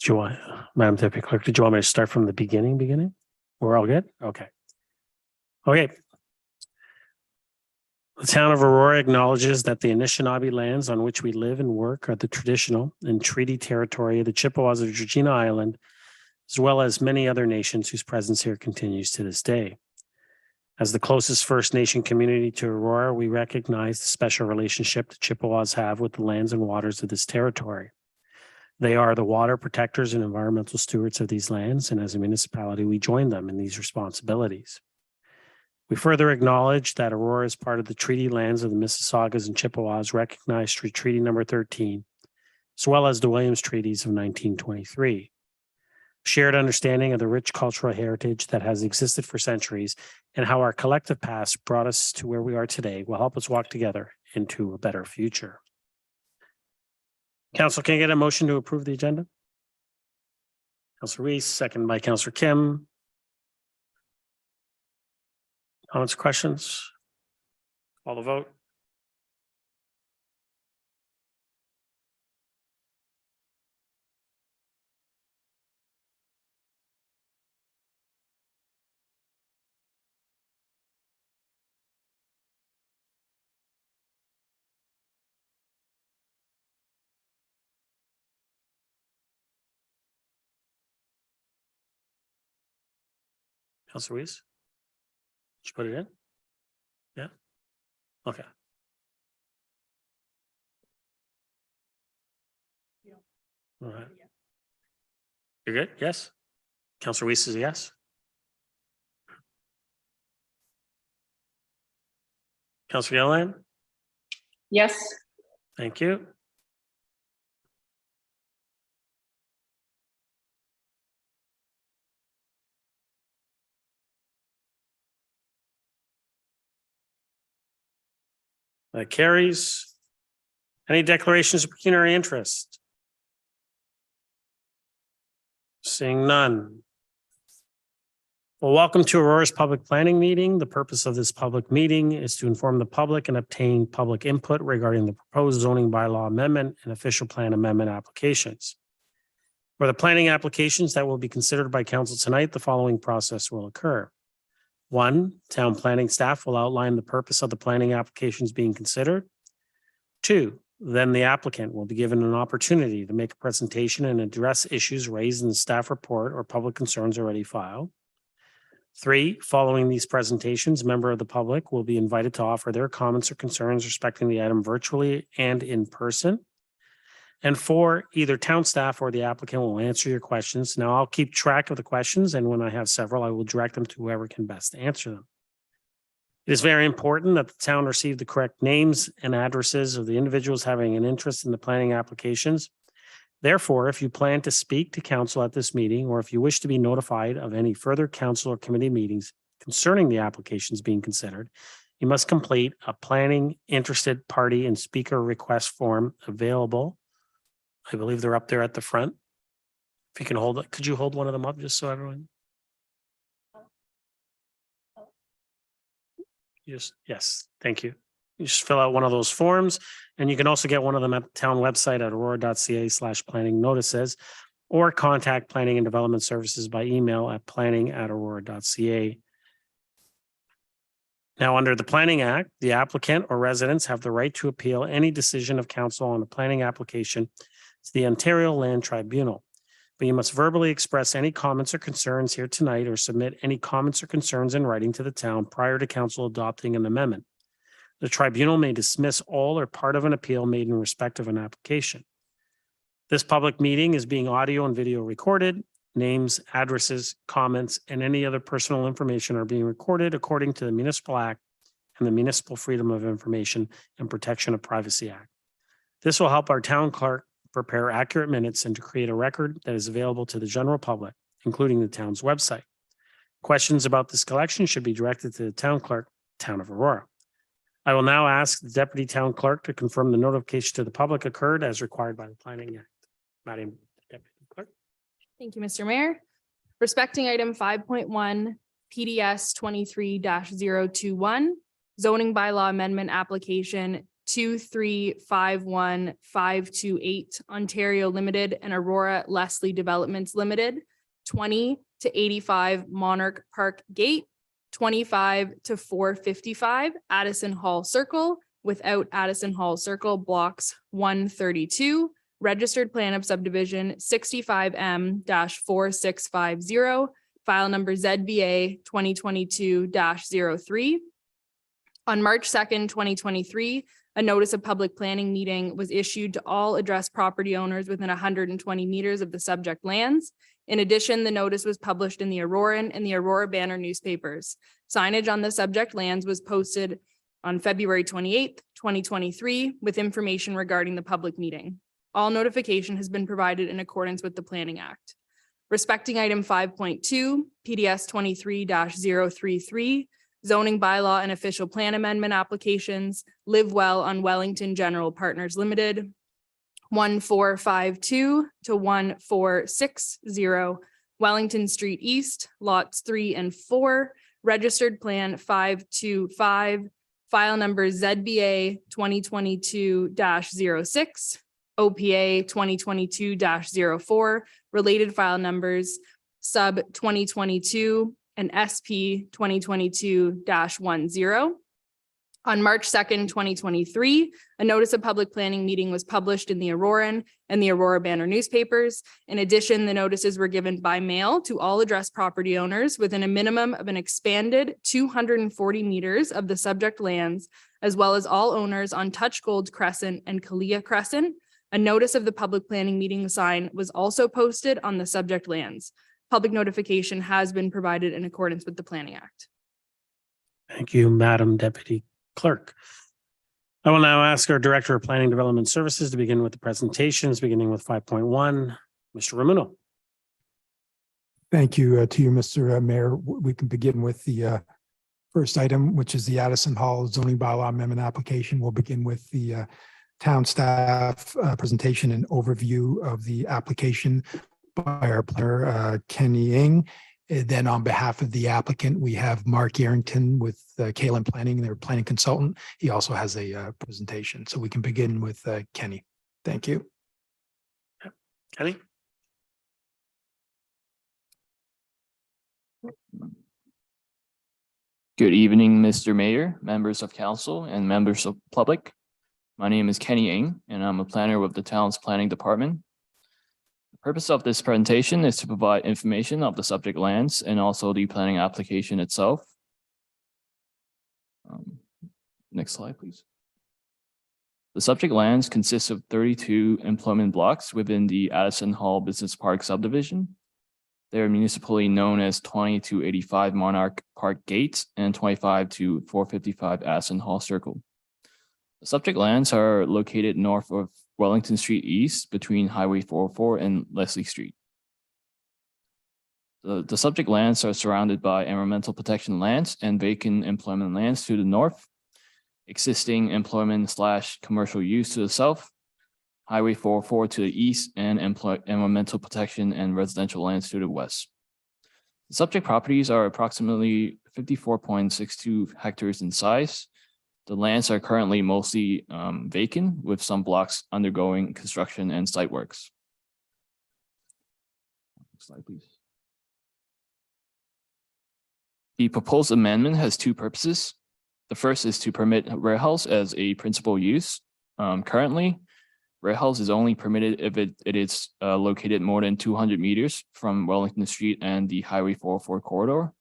Do you want, Madam Deputy Clerk, did you want me to start from the beginning? We're all good? Okay. Okay. The town of Aurora acknowledges that the Anishinaabe lands on which we live and work are the traditional and treaty territory of the Chippewas of Georgina Island, as well as many other nations whose presence here continues to this day. As the closest First Nation community to Aurora, we recognize the special relationship the Chippewas have with the lands and waters of this territory. They are the water protectors and environmental stewards of these lands, and as a municipality, we join them in these responsibilities. We further acknowledge that Aurora is part of the treaty lands of the Mississaugas and Chippewas recognized through Treaty Number 13, as well as the Williams Treaties of 1923. Shared understanding of the rich cultural heritage that has existed for centuries and how our collective past brought us to where we are today will help us walk together into a better future. Council, can I get a motion to approve the agenda? Councilor Reese, second by Councilor Kim. Comments, questions? Call the vote. Councilor Reese? Did you put it in? Yeah. Okay. All right. You're good? Yes. Councilor Reese is a yes. Councilor Gilliland? Yes. Thank you. That carries. Any declarations of pecuniary interest? Seeing none. Well, welcome to Aurora's public planning meeting. The purpose of this public meeting is to inform the public and obtain public input regarding the proposed zoning bylaw amendment and official plan amendment applications. For the planning applications that will be considered by council tonight, the following process will occur. 1, town planning staff will outline the purpose of the planning applications being considered. 2, then the applicant will be given an opportunity to make a presentation and address issues raised in the staff report or public concerns already filed. 3, following these presentations, a member of the public will be invited to offer their comments or concerns respecting the item virtually and in person. And 4, either town staff or the applicant will answer your questions. Now, I'll keep track of the questions, and when I have several, I will direct them to whoever can best answer them. It is very important that the town receive the correct names and addresses of the individuals having an interest in the planning applications. Therefore, if you plan to speak to council at this meeting, or if you wish to be notified of any further council or committee meetings concerning the applications being considered, you must complete a planning interested party and speaker request form available. I believe they're up there at the front. If you can hold it, could you hold one of them up just so everyone? Yes, thank you. You just fill out one of those forms, and you can also get one of them at the town website at aurora.ca/planning notices, or contact Planning and Development Services by email at planning@aurora.ca. Now, under the Planning Act, the applicant or residents have the right to appeal any decision of council on a planning application to the Ontario Land Tribunal. But you must verbally express any comments or concerns here tonight, or submit any comments or concerns in writing to the town prior to council adopting an amendment. The tribunal may dismiss all or part of an appeal made in respect of an application. This public meeting is being audio and video recorded. Names, addresses, comments, and any other personal information are being recorded according to the Municipal Act and the Municipal Freedom of Information and Protection of Privacy Act. This will help our town clerk prepare accurate minutes and to create a record that is available to the general public, including the town's website. Questions about this collection should be directed to the town clerk, Town of Aurora. I will now ask the deputy town clerk to confirm the notification to the public occurred as required by the Planning Act. Madam Deputy Clerk. Thank you, Mr. Mayor. Respecting item 5.1 PDS 23-021 zoning bylaw amendment application 2351528 Ontario Limited and Aurora Leslie Developments Limited, 20 to 85 Monarch Park Gate, 25 to 455 Addison Hall Circle, without Addison Hall Circle, blocks 132, registered plan of subdivision 65M-4650, file number ZBA 2022-03. On March 2nd, 2023, a notice of public planning meeting was issued to all addressed property owners within 120 meters of the subject lands. In addition, the notice was published in the Auroran and the Aurora Banner newspapers. Signage on the subject lands was posted on February 28th, 2023, with information regarding the public meeting. All notification has been provided in accordance with the Planning Act. Respecting item 5.2, PDS 23-033, zoning bylaw and official plan amendment applications, Livewell on Wellington General Partners Limited, 1452 to 1460, Wellington Street East, lots 3 and 4, registered plan 525, file number ZBA 2022-06, OPA 2022-04, related file numbers sub 2022 and SP 2022-10. On March 2nd, 2023, a notice of public planning meeting was published in the Auroran and the Aurora Banner newspapers. In addition, the notices were given by mail to all addressed property owners within a minimum of an expanded 240 meters of the subject lands, as well as all owners on Touch Gold Crescent and Kalia Crescent. A notice of the public planning meeting sign was also posted on the subject lands. Public notification has been provided in accordance with the Planning Act. Thank you, Madam Deputy Clerk. I will now ask our Director of Planning Development Services to begin with the presentations, beginning with 5.1. Mr. Ramuno. Thank you to you, Mr. Mayor. We can begin with the first item, which is the Addison Hall zoning bylaw amendment application. We'll begin with the town staff presentation and overview of the application by our planner, Kenny Ng. Then on behalf of the applicant, we have Mark Yarrington with Kalen Planning, their planning consultant. He also has a presentation. So we can begin with Kenny. Thank you. Kenny. Good evening, Mr. Mayor, members of council, and members of public. My name is Kenny Ng, and I'm a planner with the town's planning department. The purpose of this presentation is to provide information of the subject lands and also the planning application itself. Next slide, please. The subject lands consist of 32 employment blocks within the Addison Hall Business Park subdivision. They're municipally known as 20 to 85 Monarch Park Gate and 25 to 455 Addison Hall Circle. The subject lands are located north of Wellington Street East between Highway 404 and Leslie Street. The subject lands are surrounded by environmental protection lands and vacant employment lands to the north, existing employment / commercial use to the south, Highway 404 to the east, and environmental protection and residential lands to the west. The subject properties are approximately 54.62 hectares in size. The lands are currently mostly vacant, with some blocks undergoing construction and site works. Next slide, please. The proposed amendment has two purposes. The first is to permit warehouse as a principal use. Currently, warehouse is only permitted if it is located more than 200 meters from Wellington Street and the Highway 404 corridor.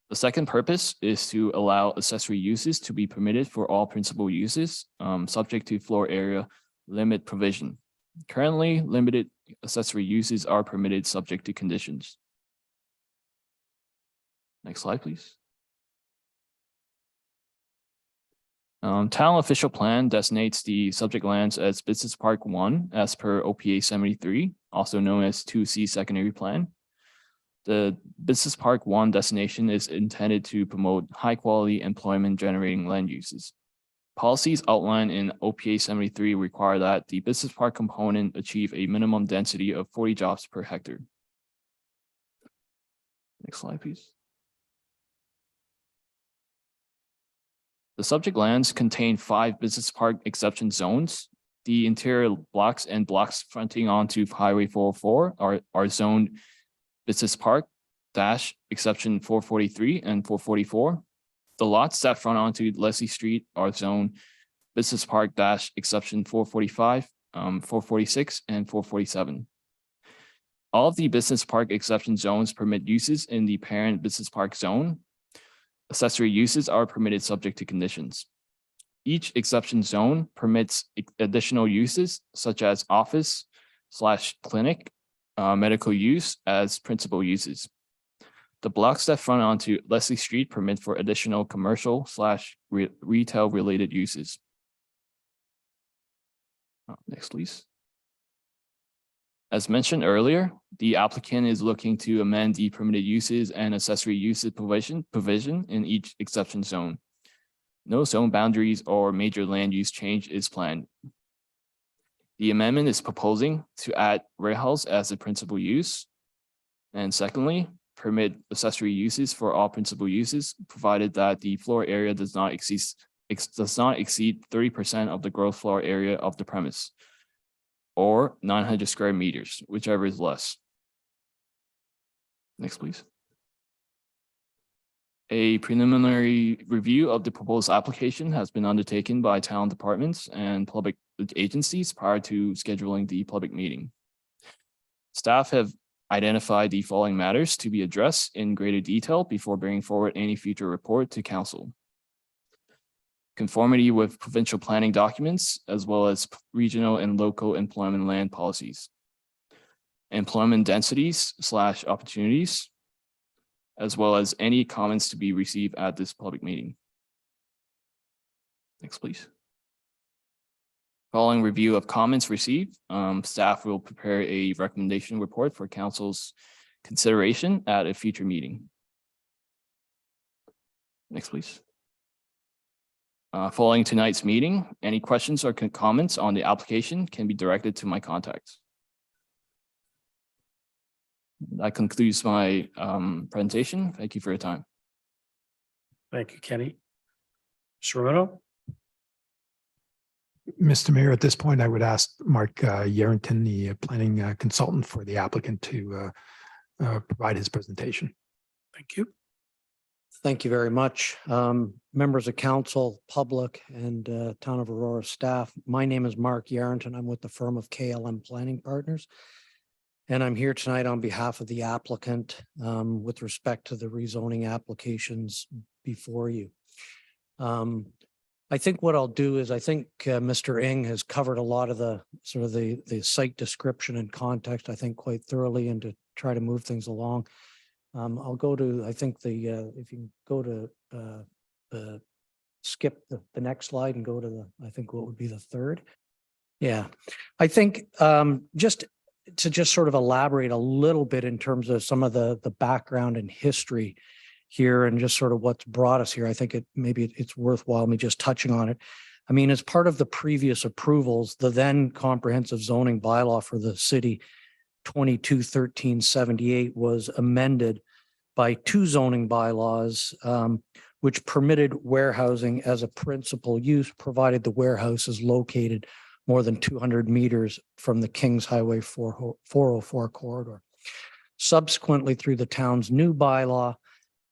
The second purpose is to allow accessory uses to be permitted for all principal uses, subject to floor area limit provision. Currently, limited accessory uses are permitted subject to conditions. Next slide, please. Town official plan designates the subject lands as Business Park 1 as per OPA 73, also known as 2C secondary plan. The Business Park 1 designation is intended to promote high quality employment generating land uses. Policies outlined in OPA 73 require that the Business Park component achieve a minimum density of 40 jobs per hectare. Next slide, please. The subject lands contain 5 business park exception zones. The interior blocks and blocks fronting onto Highway 404 are zoned business park dash exception 443 and 444. The lots that front onto Leslie Street are zoned business park dash exception 445, 446, and 447. All of the business park exception zones permit uses in the parent business park zone. Accessory uses are permitted subject to conditions. Each exception zone permits additional uses such as office / clinic, medical use as principal uses. The blocks that front onto Leslie Street permit for additional commercial / retail related uses. Next, please. As mentioned earlier, the applicant is looking to amend the permitted uses and accessory uses provision in each exception zone. No zone boundaries or major land use change is planned. The amendment is proposing to add warehouse as a principal use. And secondly, permit accessory uses for all principal uses, provided that the floor area does not exceed 30% of the gross floor area of the premise, or 900 square meters, whichever is less. Next, please. A preliminary review of the proposed application has been undertaken by town departments and public agencies prior to scheduling the public meeting. Staff have identified the following matters to be addressed in greater detail before bringing forward any future report to council. Conformity with provincial planning documents, as well as regional and local employment land policies. Employment densities / opportunities, as well as any comments to be received at this public meeting. Next, please. Following review of comments received, staff will prepare a recommendation report for council's consideration at a future meeting. Next, please. Following tonight's meeting, any questions or comments on the application can be directed to my contacts. That concludes my presentation. Thank you for your time. Thank you, Kenny. Mr. Romano? Mr. Mayor, at this point, I would ask Mark Yarrington, the planning consultant for the applicant, to provide his presentation. Thank you. Thank you very much. Members of council, public, and Town of Aurora staff. My name is Mark Yarrington. I'm with the firm of KLM Planning Partners. And I'm here tonight on behalf of the applicant with respect to the rezoning applications before you. I think what I'll do is I think Mr. Ng has covered a lot of the sort of the site description and context, I think, quite thoroughly, and to try to move things along. I'll go to, I think if you can go to skip the next slide and go to I think what would be the third. Yeah, I think just to sort of elaborate a little bit in terms of some of the background and history here and just sort of what's brought us here. I think it's worthwhile me just touching on it. I mean, as part of the previous approvals, the then comprehensive zoning bylaw for the city 22-1378 was amended by 2 zoning bylaws, which permitted warehousing as a principal use, provided the warehouse is located more than 200 meters from the Kings Highway 404 corridor. Subsequently, through the town's new bylaw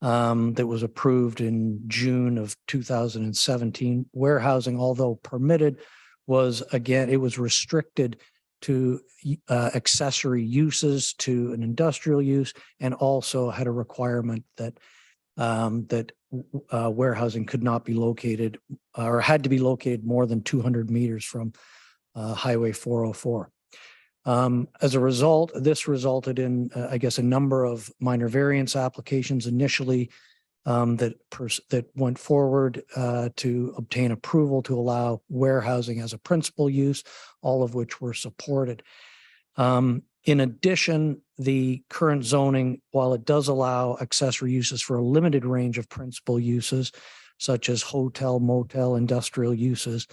that was approved in June of 2017, warehousing, although permitted, was restricted to accessory uses to an industrial use, and also had a requirement that warehousing could not be located or had to be located more than 200 meters from Highway 404. As a result, this resulted in, I guess, a number of minor variance applications initially that went forward to obtain approval to allow warehousing as a principal use, all of which were supported. In addition, the current zoning, while it does allow accessory uses for a limited range of principal uses, such as hotel, motel, industrial uses,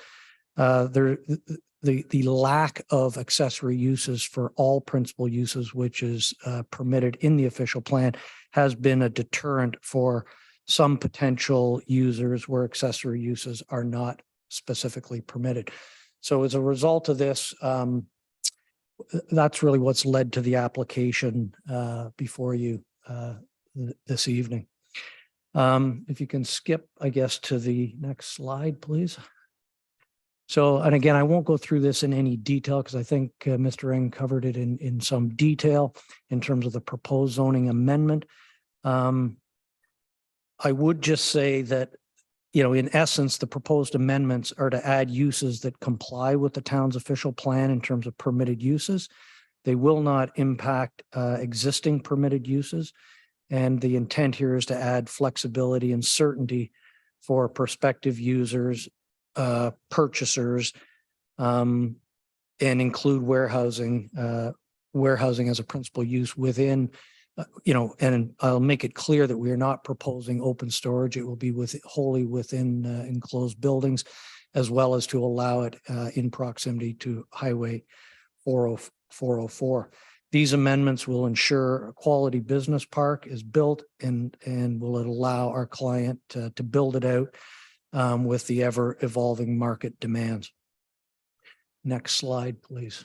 the lack of accessory uses for all principal uses, which is permitted in the official plan, has been a deterrent for some potential users where accessory uses are not specifically permitted. So as a result of this, that's really what's led to the application before you this evening. If you can skip, I guess, to the next slide, please. So, and again, I won't go through this in any detail because I think Mr. Ng covered it in some detail in terms of the proposed zoning amendment. I would just say that, you know, in essence, the proposed amendments are to add uses that comply with the town's official plan in terms of permitted uses. They will not impact existing permitted uses. And the intent here is to add flexibility and certainty for prospective users, purchasers, and include warehousing as a principal use within, you know, and I'll make it clear that we are not proposing open storage. It will be wholly within enclosed buildings, as well as to allow it in proximity to Highway 404. These amendments will ensure a quality business park is built and will allow our client to build it out with the ever evolving market demands. Next slide, please.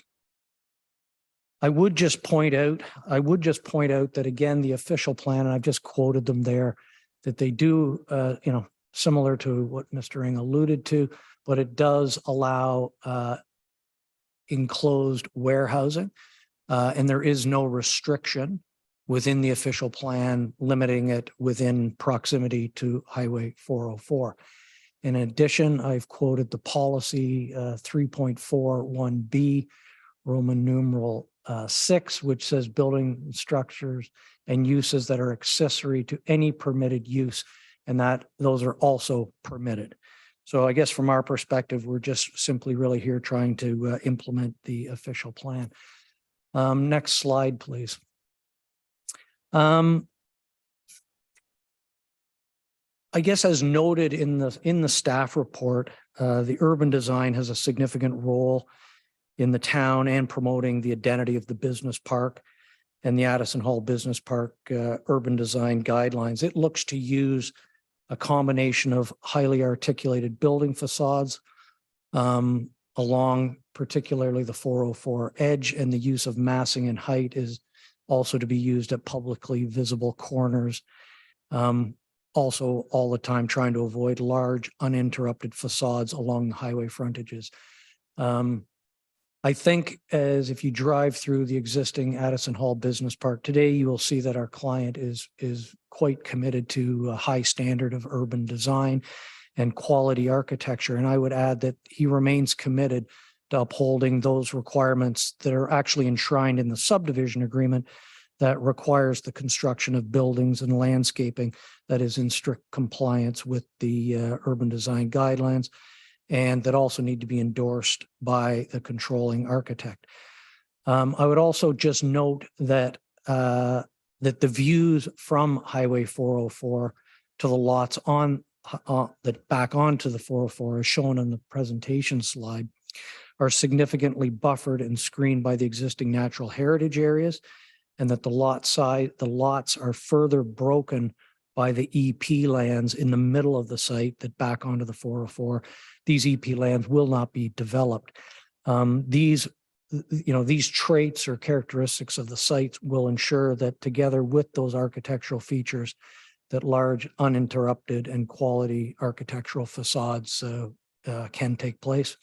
I would just point out that again, the official plan, and I've just quoted them there, that they do, you know, similar to what Mr. Ng alluded to, but it does allow enclosed warehousing, and there is no restriction within the official plan limiting it within proximity to Highway 404. In addition, I've quoted the policy 3.41B, Roman numeral 6, which says building structures and uses that are accessory to any permitted use, and that those are also permitted. So I guess from our perspective, we're just simply really here trying to implement the official plan. Next slide, please. I guess as noted in the staff report, the urban design has a significant role in the town and promoting the identity of the business park, and the Addison Hall Business Park urban design guidelines. It looks to use a combination of highly articulated building facades along particularly the 404 edge, and the use of massing and height is also to be used at publicly visible corners. Also all the time trying to avoid large uninterrupted facades along the highway frontages. I think as if you drive through the existing Addison Hall Business Park today, you will see that our client is quite committed to a high standard of urban design and quality architecture. And I would add that he remains committed to upholding those requirements that are actually enshrined in the subdivision agreement that requires the construction of buildings and landscaping that is in strict compliance with the urban design guidelines, and that also need to be endorsed by the controlling architect. I would also just note that that the views from Highway 404 to the lots on that back onto the 404, as shown on the presentation slide, are significantly buffered and screened by the existing natural heritage areas, and that the lots are further broken by the EP lands in the middle of the site that back onto the 404. These EP lands will not be developed. These traits or characteristics of the sites will ensure that together with those architectural features, that large uninterrupted and quality architectural facades can take place.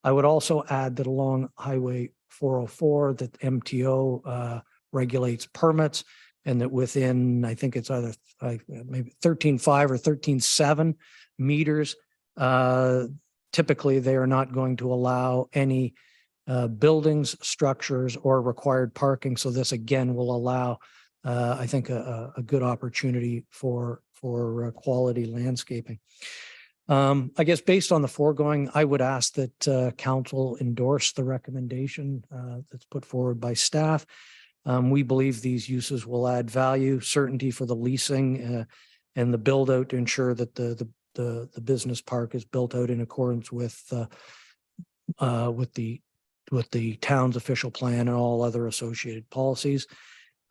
I would also add that along Highway 404, that MTO regulates permits, and that within, I think it's either maybe 13.5 or 13.7 meters, typically they are not going to allow any buildings, structures, or required parking. So this again will allow, I think, a good opportunity for quality landscaping. I guess based on the foregoing, I would ask that council endorse the recommendation that's put forward by staff. We believe these uses will add value, certainty for the leasing and the build out to ensure that the business park is built out in accordance with the town's official plan and all other associated policies.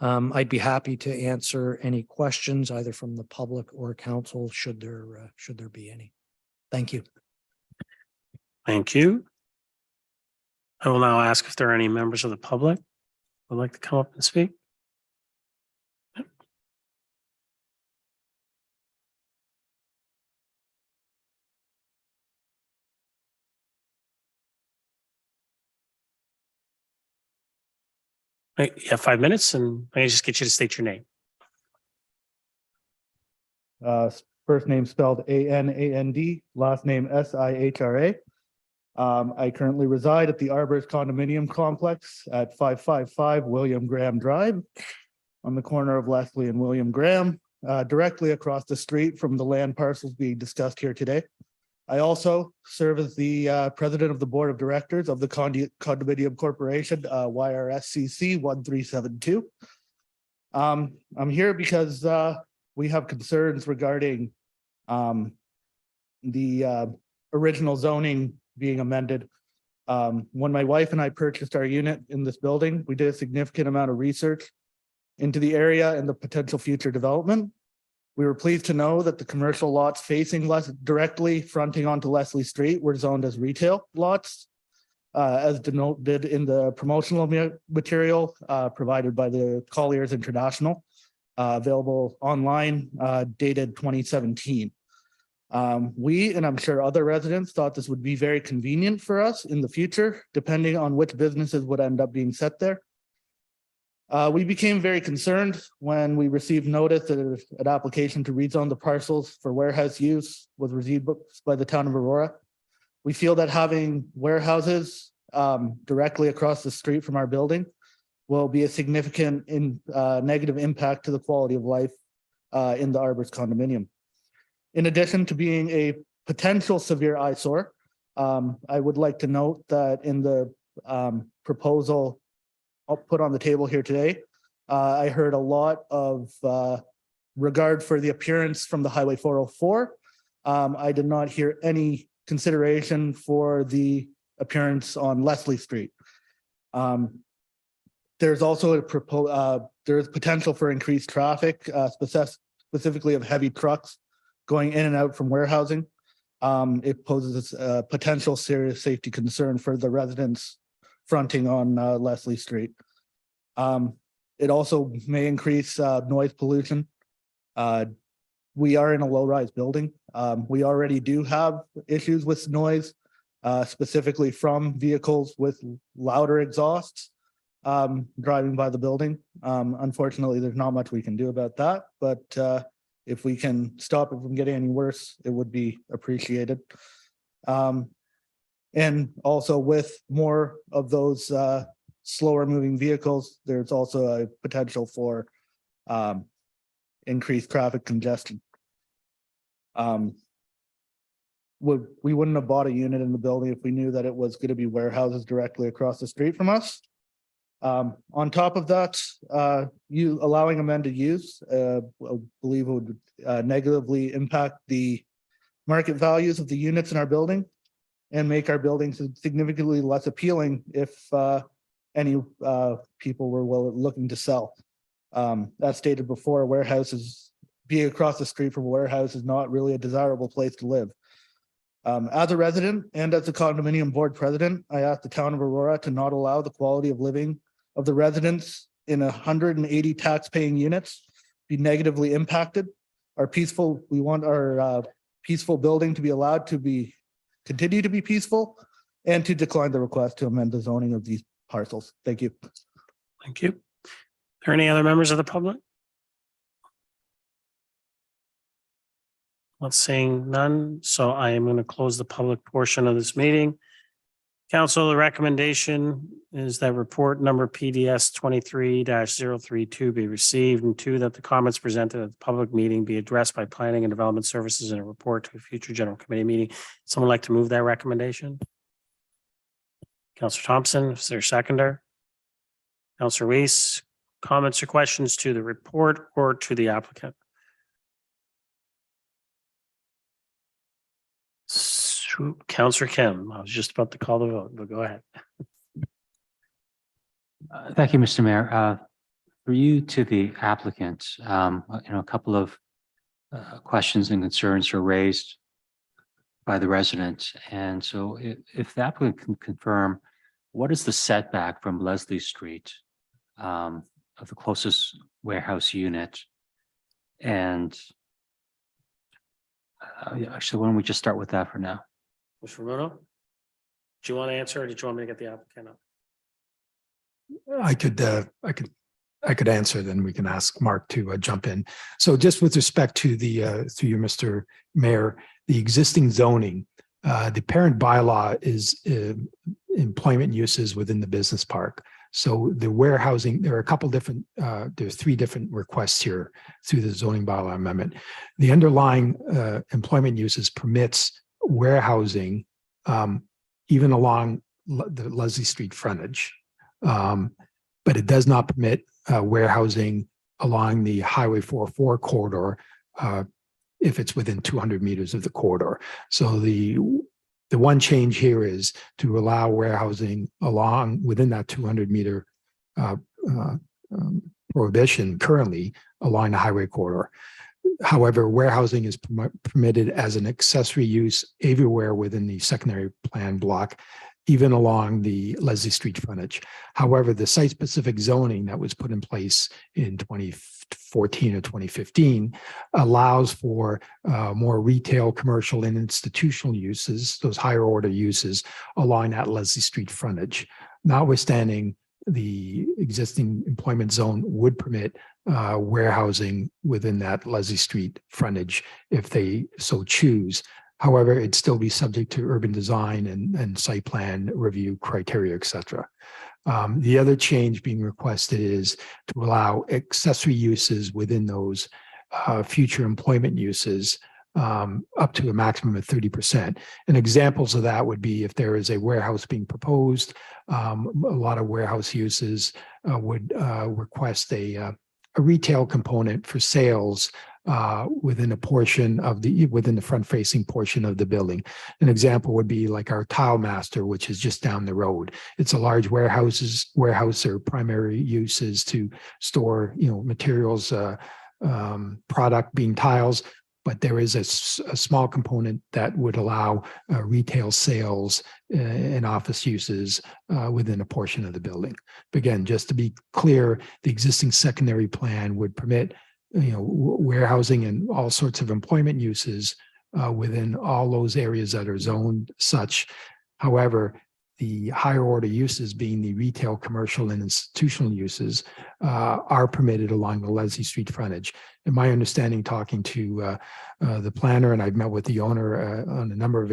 I'd be happy to answer any questions either from the public or council should there be any. Thank you. Thank you. I will now ask if there are any members of the public who would like to come up and speak. Right, you have 5 minutes and I just get you to state your name. First name spelled ANAND, last name SIHRA. I currently reside at the Arbors Condominium Complex at 555 William Graham Drive on the corner of Leslie and William Graham, directly across the street from the land parcels being discussed here today. I also serve as the president of the board of directors of the Condominium Corporation, YRSCC 1372. I'm here because we have concerns regarding the original zoning being amended. When my wife and I purchased our unit in this building, we did a significant amount of research into the area and the potential future development. We were pleased to know that the commercial lots facing directly fronting onto Leslie Street were zoned as retail lots, as denoted in the promotional material provided by the Colliers International, available online, dated 2017. We, and I'm sure other residents, thought this would be very convenient for us in the future, depending on which businesses would end up being set there. We became very concerned when we received notice that an application to rezone the parcels for warehouse use was received by the town of Aurora. We feel that having warehouses directly across the street from our building will be a significant negative impact to the quality of life in the Arbors condominium. In addition to being a potential severe eyesore, I would like to note that in the proposal I'll put on the table here today, I heard a lot of regard for the appearance from the Highway 404. I did not hear any consideration for the appearance on Leslie Street. There's also there's potential for increased traffic, specifically of heavy trucks going in and out from warehousing. It poses a potential serious safety concern for the residents fronting on Leslie Street. It also may increase noise pollution. We are in a low-rise building. We already do have issues with noise, specifically from vehicles with louder exhausts driving by the building. Unfortunately, there's not much we can do about that, but if we can stop it from getting any worse, it would be appreciated. And also with more of those slower moving vehicles, there's also a potential for increased traffic congestion. We wouldn't have bought a unit in the building if we knew that it was going to be warehouses directly across the street from us. On top of that, you allowing amended use, I believe it would negatively impact the market values of the units in our building and make our buildings significantly less appealing if any people were looking to sell. As stated before, warehouses, being across the street from a warehouse is not really a desirable place to live. As a resident and as a condominium board president, I asked the town of Aurora to not allow the quality of living of the residents in 180 tax-paying units be negatively impacted. We want our peaceful building to be allowed to continue to be peaceful and to decline the request to amend the zoning of these parcels. Thank you. Thank you. Are there any other members of the public? Not seeing none, so I am going to close the public portion of this meeting. Council, the recommendation is that report number PDS 23-032 be received, and 2, that the comments presented at the public meeting be addressed by Planning and Development Services in a report to a future general committee meeting. Someone like to move that recommendation? Councillor Thompson, is there a seconder? Councillor Weiss, comments or questions to the report or to the applicant? Councillor Kim, I was just about to call the vote, but go ahead. Thank you, Mr. Mayor. For you to the applicant, a couple of questions and concerns are raised by the resident. And so if the applicant can confirm, what is the setback from Leslie Street of the closest warehouse unit? And actually, why don't we just start with that for now? Mr. Bruno? Do you want to answer or did you want me to get the applicant up? I could answer, then we can ask Mark to jump in. So just with respect to the, through you, Mr. Mayor, the existing zoning, the parent bylaw is employment uses within the business park. So the warehousing, there are a couple different, there's 3 different requests here through the zoning bylaw amendment. The underlying employment uses permits warehousing even along the Leslie Street frontage. But it does not permit warehousing along the Highway 404 corridor if it's within 200 meters of the corridor. So the one change here is to allow warehousing along within that 200 meter prohibition currently along the highway corridor. However, warehousing is permitted as an accessory use everywhere within the secondary plan block, even along the Leslie Street frontage. However, the site-specific zoning that was put in place in 2014 or 2015 allows for more retail, commercial, and institutional uses, those higher order uses along that Leslie Street frontage. Notwithstanding, the existing employment zone would permit warehousing within that Leslie Street frontage if they so choose. However, it'd still be subject to urban design and site plan review criteria, et cetera. The other change being requested is to allow accessory uses within those future employment uses up to a maximum of 30%. And examples of that would be if there is a warehouse being proposed, a lot of warehouse uses would request a retail component for sales within a portion of within the front facing portion of the building. An example would be like our Tile Master, which is just down the road. It's a large warehouse or primary uses to store, materials, product being tiles, but there is a small component that would allow retail sales and office uses within a portion of the building. But again, just to be clear, the existing secondary plan would permit warehousing and all sorts of employment uses within all those areas that are zoned such. However, the higher order uses being the retail, commercial, and institutional uses are permitted along the Leslie Street frontage. And my understanding, talking to the planner, and I've met with the owner on a number of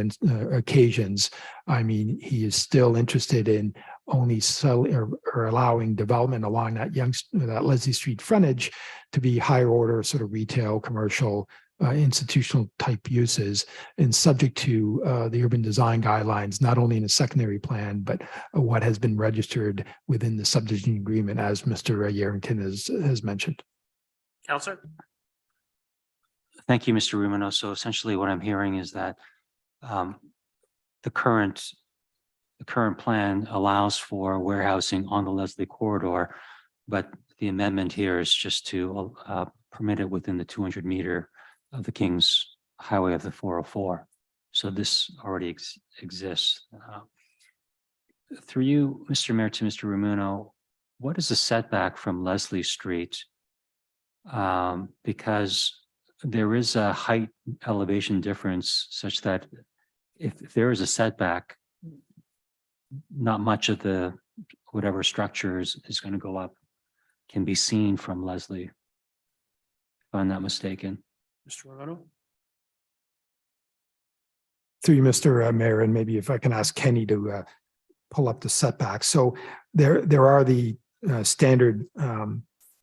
occasions, I mean, he is still interested in only selling or allowing development along that Leslie Street frontage to be higher order sort of retail, commercial, institutional type uses, and subject to the urban design guidelines, not only in a secondary plan, but what has been registered within the subdivision agreement, as Mr. Yarrington has mentioned. Counselor? Thank you, Mr. Rumino. So essentially what I'm hearing is that the current plan allows for warehousing on the Leslie corridor, but the amendment here is just to permit it within the 200 meter of the King's Highway of the 404. So this already exists. Through you, Mr. Mayor, to Mr. Rumino, what is the setback from Leslie Street? Because there is a height elevation difference such that if there is a setback, not much of the whatever structures is going to go up can be seen from Leslie, if I'm not mistaken. Mr. Romano? Through you, Mr. Mayor, and maybe if I can ask Kenny to pull up the setbacks. So there are the standard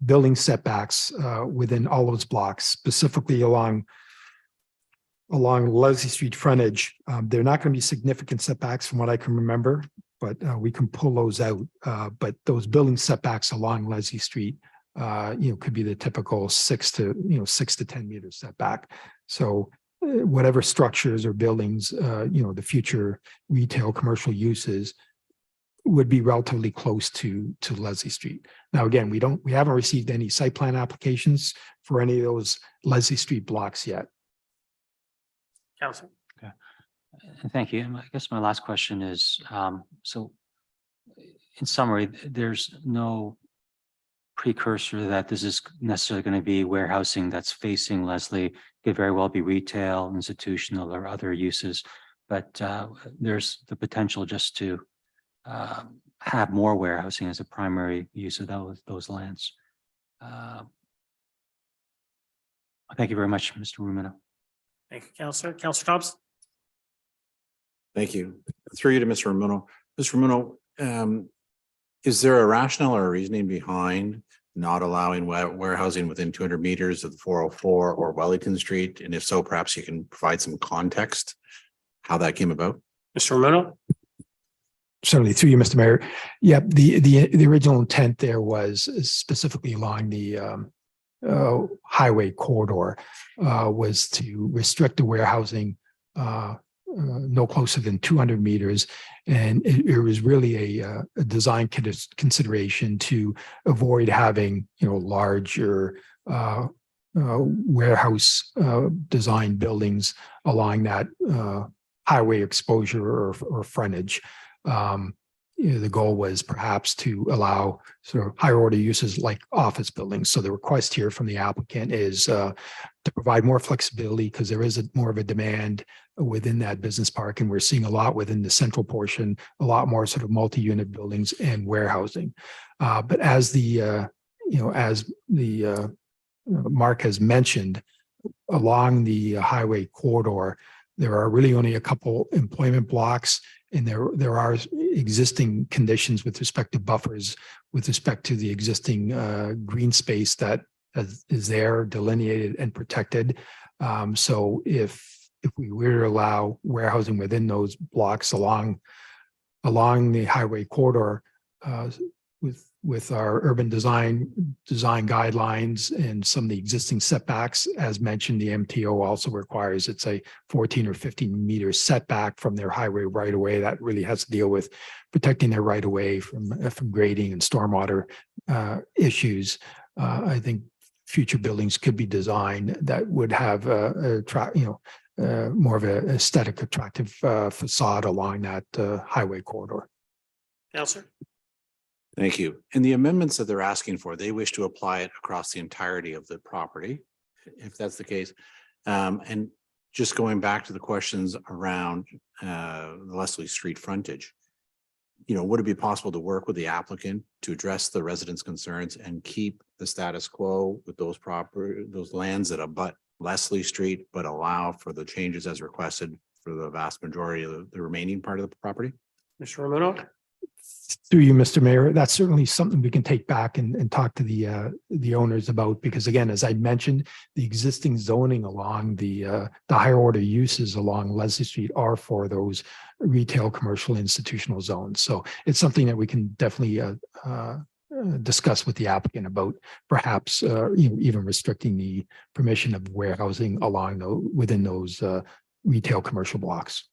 building setbacks within all those blocks, specifically along Leslie Street frontage. They're not going to be significant setbacks from what I can remember, but we can pull those out. But those building setbacks along Leslie Street, could be the typical 6 to 10 meters setback. So whatever structures or buildings, the future retail commercial uses would be relatively close to Leslie Street. Now, again, we haven't received any site plan applications for any of those Leslie Street blocks yet. Council. Thank you. And I guess my last question is, so in summary, there's no precursor that this is necessarily going to be warehousing that's facing Leslie. It could very well be retail, institutional, or other uses, but there's the potential just to have more warehousing as a primary use of those lands. Thank you very much, Mr. Rumino. Thank you, Councillor. Councillor Thompson. Thank you. Through you to Mr. Romano. Mr. Romano, is there a rationale or a reasoning behind not allowing warehousing within 200 meters of the 404 or Wellington Street? And if so, perhaps you can provide some context how that came about. Mr. Romano. Certainly, through you, Mr. Mayor. Yeah, the original intent there was specifically along the highway corridor was to restrict the warehousing no closer than 200 meters. And it was really a design consideration to avoid having, larger warehouse design buildings along that highway exposure or frontage. The goal was perhaps to allow sort of higher order uses like office buildings. So the request here from the applicant is to provide more flexibility because there is more of a demand within that business park. And we're seeing a lot within the central portion, a lot more sort of multi-unit buildings and warehousing. But as the Mark has mentioned, along the highway corridor, there are really only a couple employment blocks, and there are existing conditions with respect to buffers, with respect to the existing green space that is there, delineated and protected. So if we were to allow warehousing within those blocks along the highway corridor, with our urban design guidelines and some of the existing setbacks, as mentioned, the MTO also requires it's a 14 or 15 meter setback from their highway right of way. That really has to deal with protecting their right of way from grading and stormwater issues. I think future buildings could be designed that would have more of an aesthetic attractive facade along that highway corridor. Councillor. Thank you. And the amendments that they're asking for, they wish to apply it across the entirety of the property, if that's the case. And just going back to the questions around the Leslie Street frontage, would it be possible to work with the applicant to address the residents' concerns and keep the status quo with those lands that abut Leslie Street, but allow for the changes as requested for the vast majority of the remaining part of the property? Mr. Romano. Through you, Mr. Mayor, that's certainly something we can take back and talk to the owners about, because again, as I mentioned, the existing zoning along the higher order uses along Leslie Street are for those retail, commercial, institutional zones. So it's something that we can definitely discuss with the applicant about, perhaps even restricting the permission of warehousing within those retail commercial blocks.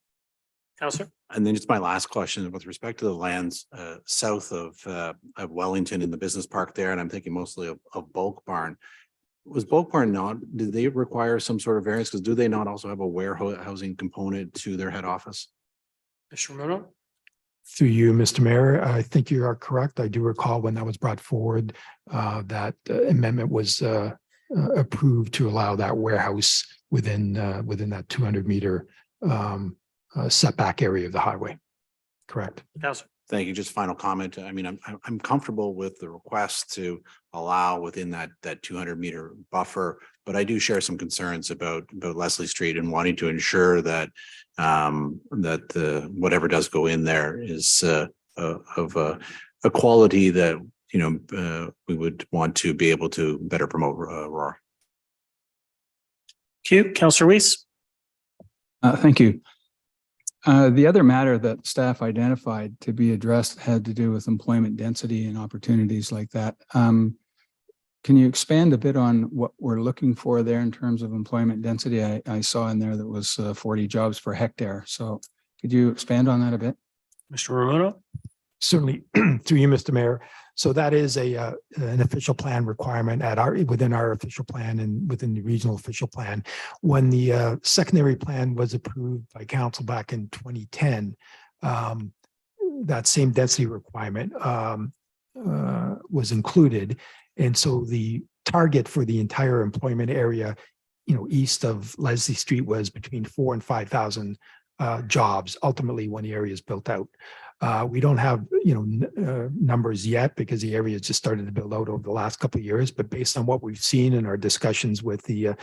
Councillor. And then just my last question with respect to the lands south of Wellington in the business park there, and I'm thinking mostly of Bulk Barn. Was Bulk Barn did they require some sort of variance? Because do they not also have a warehousing component to their head office? Mr. Romano. Through you, Mr. Mayor, I think you are correct. I do recall when that was brought forward, that amendment was approved to allow that warehouse within that 200 meter setback area of the highway. Correct. Councillor. Thank you. Just final comment. I mean, I'm comfortable with the request to allow within that 200 meter buffer, but I do share some concerns about Leslie Street and wanting to ensure that whatever does go in there is of a quality that we would want to be able to better promote Aurora. Councillor Weiss. Thank you. The other matter that staff identified to be addressed had to do with employment density and opportunities like that. Can you expand a bit on what we're looking for there in terms of employment density? I saw in there that was 40 jobs per hectare. So could you expand on that a bit? Mr. Romano. Certainly, through you, Mr. Mayor. So that is an official plan requirement within our official plan and within the regional official plan. When the secondary plan was approved by council back in 2010, that same density requirement was included. And so the target for the entire employment area, east of Leslie Street was between 4,000 and 5,000 jobs ultimately when the area is built out. We don't have, numbers yet because the area just started to build out over the last couple of years. But based on what we've seen in our discussions with the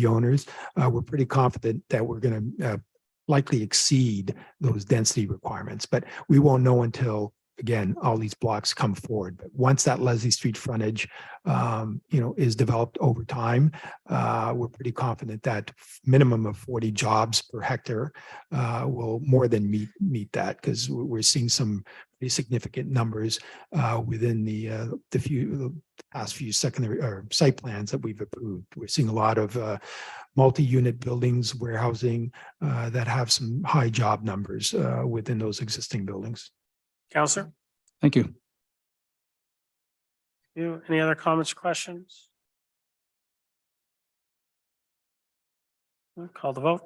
owners, we're pretty confident that we're going to likely exceed those density requirements. But we won't know until, again, all these blocks come forward. But once that Leslie Street frontage, is developed over time, we're pretty confident that minimum of 40 jobs per hectare will more than meet that, because we're seeing some pretty significant numbers within the past few secondary or site plans that we've approved. We're seeing a lot of multi-unit buildings, warehousing that have some high job numbers within those existing buildings. Counselor? Thank you. Any other comments, questions? Call the vote.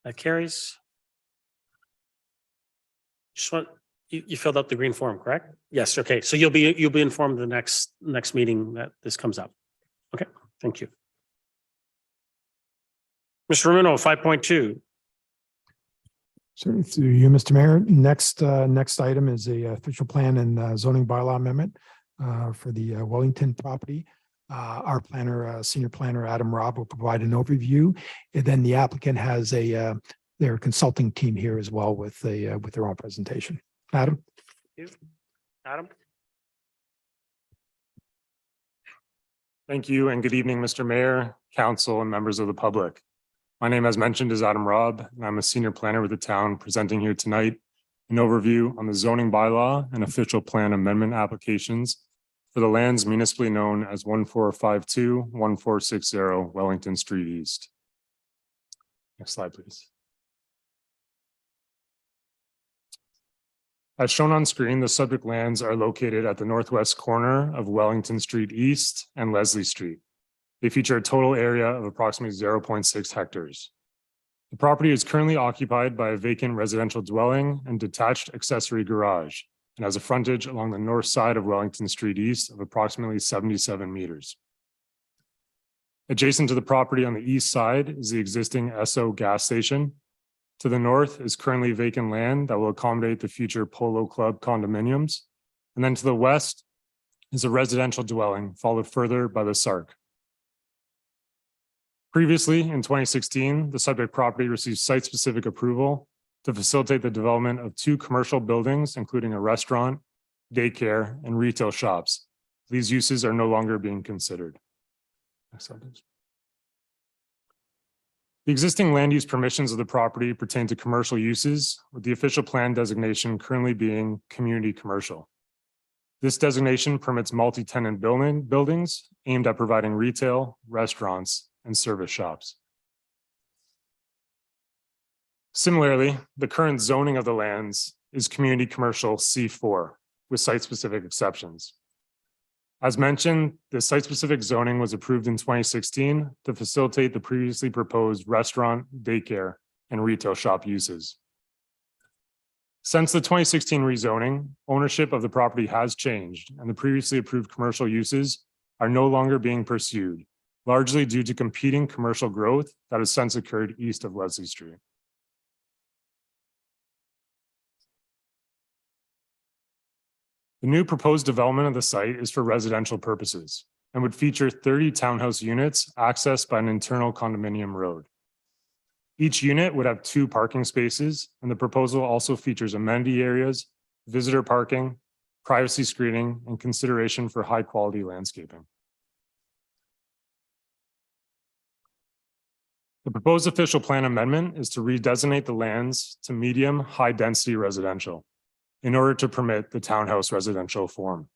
That carries. Just want, you filled out the green form, correct? Yes. Okay. So you'll be informed the next meeting that this comes up. Okay. Thank you. Mr. Romano, 5.2. Certainly through you, Mr. Mayor. Next item is a official plan and zoning bylaw amendment for the Wellington property. Our planner, senior planner, Adam Robb, will provide an overview. And then the applicant has their consulting team here as well with their own presentation. Adam? Adam? Thank you and good evening, Mr. Mayor, council, and members of the public. My name, as mentioned, is Adam Robb, and I'm a senior planner with the town presenting here tonight an overview on the zoning bylaw and official plan amendment applications for the lands municipally known as 1452, 1460 Wellington Street East. Next slide, please. As shown on screen, the subject lands are located at the northwest corner of Wellington Street East and Leslie Street. They feature a total area of approximately 0.6 hectares. The property is currently occupied by a vacant residential dwelling and detached accessory garage, and has a frontage along the north side of Wellington Street East of approximately 77 meters. Adjacent to the property on the east side is the existing Esso gas station. To the north is currently vacant land that will accommodate the future Polo Club condominiums. And then to the west is a residential dwelling, followed further by the SARC. Previously, in 2016, the subject property received site-specific approval to facilitate the development of 2 commercial buildings, including a restaurant, daycare, and retail shops. These uses are no longer being considered. Next slide, please. The existing land use permissions of the property pertain to commercial uses, with the official plan designation currently being community commercial. This designation permits multi-tenant buildings aimed at providing retail, restaurants, and service shops. Similarly, the current zoning of the lands is community commercial C4 with site-specific exceptions. As mentioned, the site-specific zoning was approved in 2016 to facilitate the previously proposed restaurant, daycare, and retail shop uses. Since the 2016 rezoning, ownership of the property has changed, and the previously approved commercial uses are no longer being pursued, largely due to competing commercial growth that has since occurred east of Leslie Street. The new proposed development of the site is for residential purposes and would feature 30 townhouse units accessed by an internal condominium road. Each unit would have 2 parking spaces, and the proposal also features amenity areas, visitor parking, privacy screening, and consideration for high-quality landscaping. The proposed official plan amendment is to redesignate the lands to medium high-density residential. in order to permit the townhouse residential form.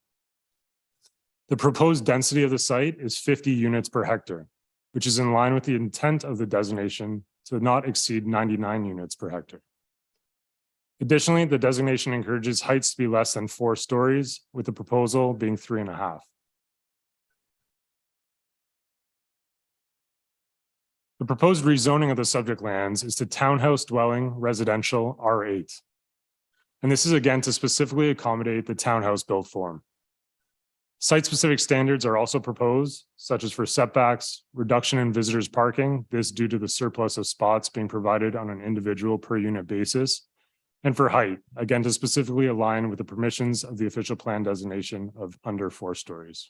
The proposed density of the site is 50 units per hectare, which is in line with the intent of the designation to not exceed 99 units per hectare. Additionally, the designation encourages heights to be less than 4 stories, with the proposal being 3.5. The proposed rezoning of the subject lands is to townhouse dwelling residential R8. And this is again to specifically accommodate the townhouse built form. Site-specific standards are also proposed, such as for setbacks, reduction in visitors parking, this due to the surplus of spots being provided on an individual per unit basis, and for height, again to specifically align with the permissions of the official plan designation of under 4 stories.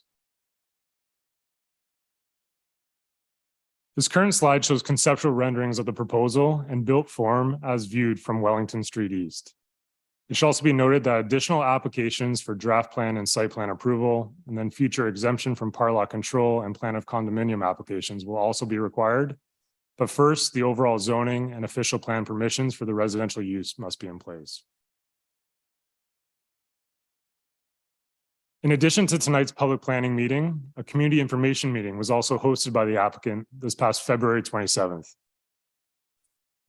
This current slide shows conceptual renderings of the proposal and built form as viewed from Wellington Street East. It should also be noted that additional applications for draft plan and site plan approval, and then future exemption from par lot control and plan of condominium applications will also be required. But first, the overall zoning and official plan permissions for the residential use must be in place. In addition to tonight's public planning meeting, a community information meeting was also hosted by the applicant this past February 27th.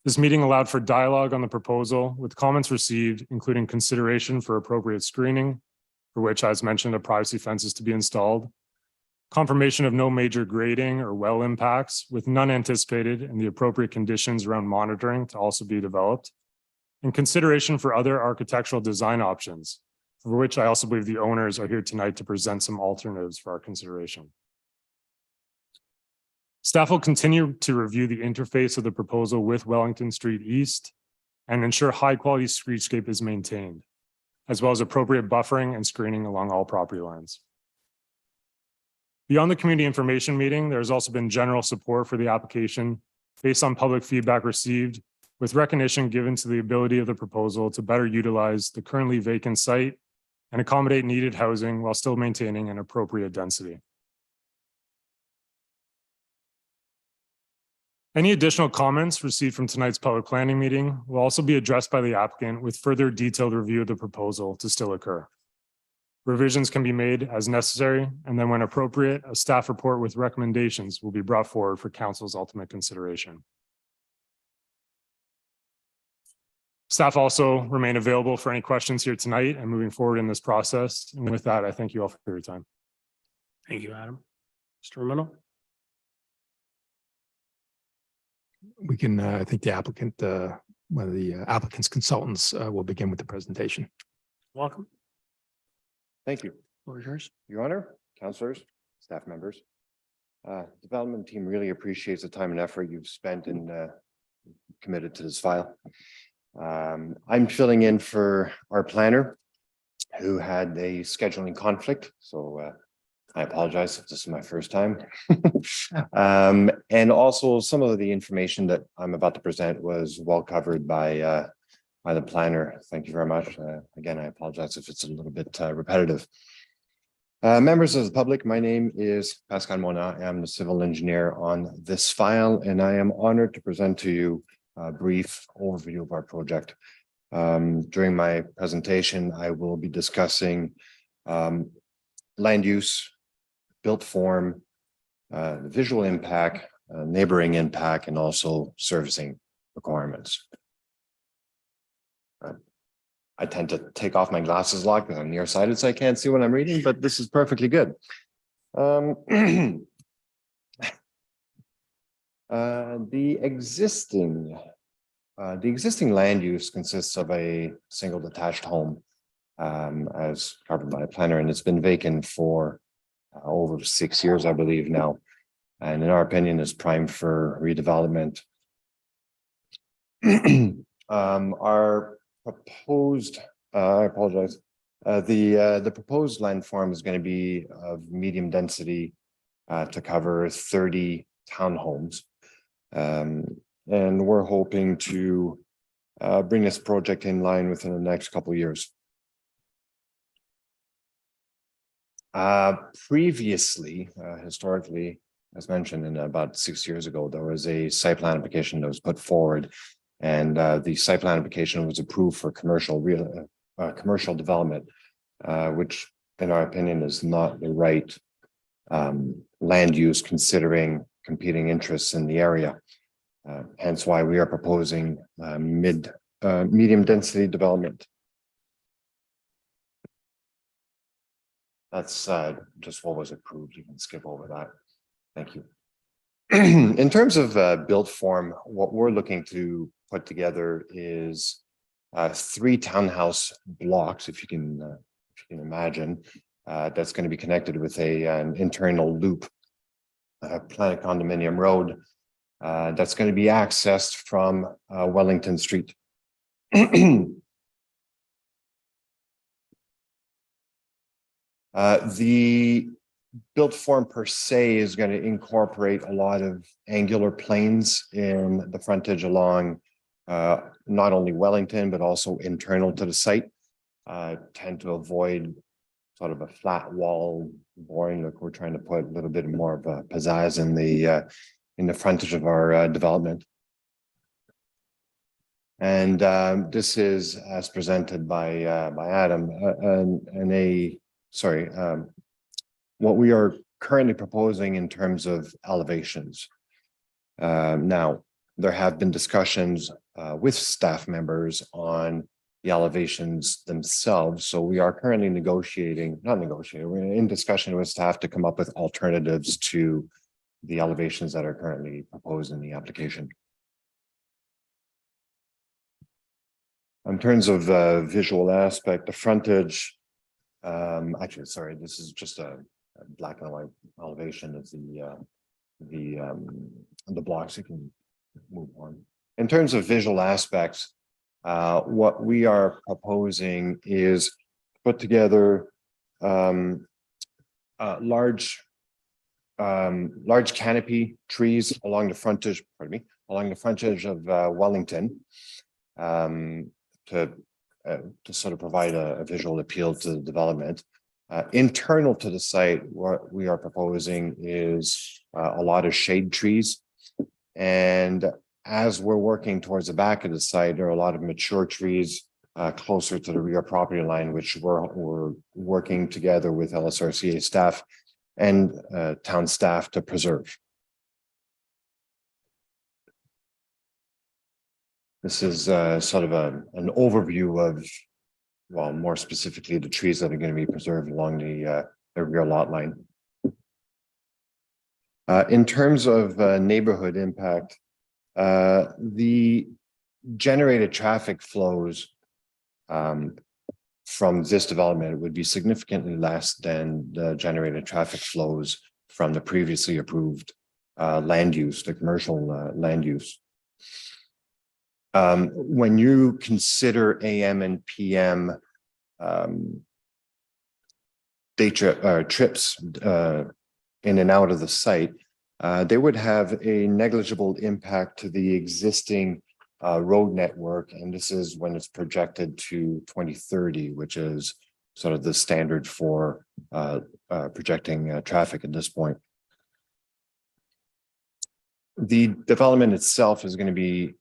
This meeting allowed for dialogue on the proposal with comments received, including consideration for appropriate screening, for which, as mentioned, a privacy fence is to be installed, confirmation of no major grading or well impacts with none anticipated, and the appropriate conditions around monitoring to also be developed, and consideration for other architectural design options, for which I also believe the owners are here tonight to present some alternatives for our consideration. Staff will continue to review the interface of the proposal with Wellington Street East and ensure high quality streetscape is maintained, as well as appropriate buffering and screening along all property lines. Beyond the community information meeting, there has also been general support for the application based on public feedback received, with recognition given to the ability of the proposal to better utilize the currently vacant site and accommodate needed housing while still maintaining an appropriate density. Any additional comments received from tonight's public planning meeting will also be addressed by the applicant with further detailed review of the proposal to still occur. Revisions can be made as necessary, and then when appropriate, a staff report with recommendations will be brought forward for council's ultimate consideration. Staff also remain available for any questions here tonight and moving forward in this process. And with that, I thank you all for your time. Thank you, Adam. Mr. Romano? We can, I think the applicant, one of the applicant's consultants will begin with the presentation. Welcome. Thank you, Floor is yours. Your Honor, councilors, staff members. Development team really appreciates the time and effort you've spent and committed to this file. I'm filling in for our planner who had a scheduling conflict, so I apologize if this is my first time. And also some of the information that I'm about to present was well covered by the planner. Thank you very much. Again, I apologize if it's a little bit repetitive. Members of the public, my name is Pascal Mona. I'm the civil engineer on this file, and I am honored to present to you a brief overview of our project. During my presentation, I will be discussing land use, built form, visual impact, neighboring impact, and also servicing requirements. I tend to take off my glasses a lot because I'm nearsighted, so I can't see what I'm reading, but this is perfectly good. The existing land use consists of a single detached home, as covered by a planner, and it's been vacant for over 6 years, I believe now, and in our opinion is primed for redevelopment. Our proposed, I apologize, the proposed land form is going to be of medium density to cover 30 townhomes, and we're hoping to bring this project in line within the next couple of years. Previously, historically, as mentioned, in about 6 years ago, there was a site plan application that was put forward, and the site plan application was approved for commercial commercial development, which in our opinion is not the right land use considering competing interests in the area. Hence why we are proposing medium density development. That's just what was approved. You can skip over that. Thank you. In terms of build form, what we're looking to put together is 3 townhouse blocks, if you can imagine, that's going to be connected with an internal loop, Planet Condominium Road, that's going to be accessed from Wellington Street. The built form per se is going to incorporate a lot of angular planes in the frontage along not only Wellington, but also internal to the site. Tend to avoid sort of a flat wall, boring look. We're trying to put a little bit more of a pizzazz in the frontage of our development. And this is as presented by Adam what we are currently proposing in terms of elevations. Now, there have been discussions with staff members on the elevations themselves. So we are currently we're in discussion with staff to come up with alternatives to the elevations that are currently proposed in the application. In terms of visual aspect, the frontage, actually, sorry, this is just a black and white elevation of the blocks. You can move on. In terms of visual aspects, what we are proposing is put together large canopy trees along the frontage, of Wellington, to sort of provide a visual appeal to the development. Internal to the site, what we are proposing is a lot of shade trees. And as we're working towards the back of the site, there are a lot of mature trees closer to the rear property line, which we're working together with LSRCA staff and town staff to preserve. This is sort of an overview of, well, more specifically, the trees that are going to be preserved along the rear lot line. In terms of neighborhood impact, the generated traffic flows from this development would be significantly less than the generated traffic flows from the previously approved land use, the commercial land use. When you consider AM and PM day trips in and out of the site, they would have a negligible impact to the existing road network. And this is when it's projected to 2030, which is sort of the standard for projecting traffic at this point. The development itself is going to be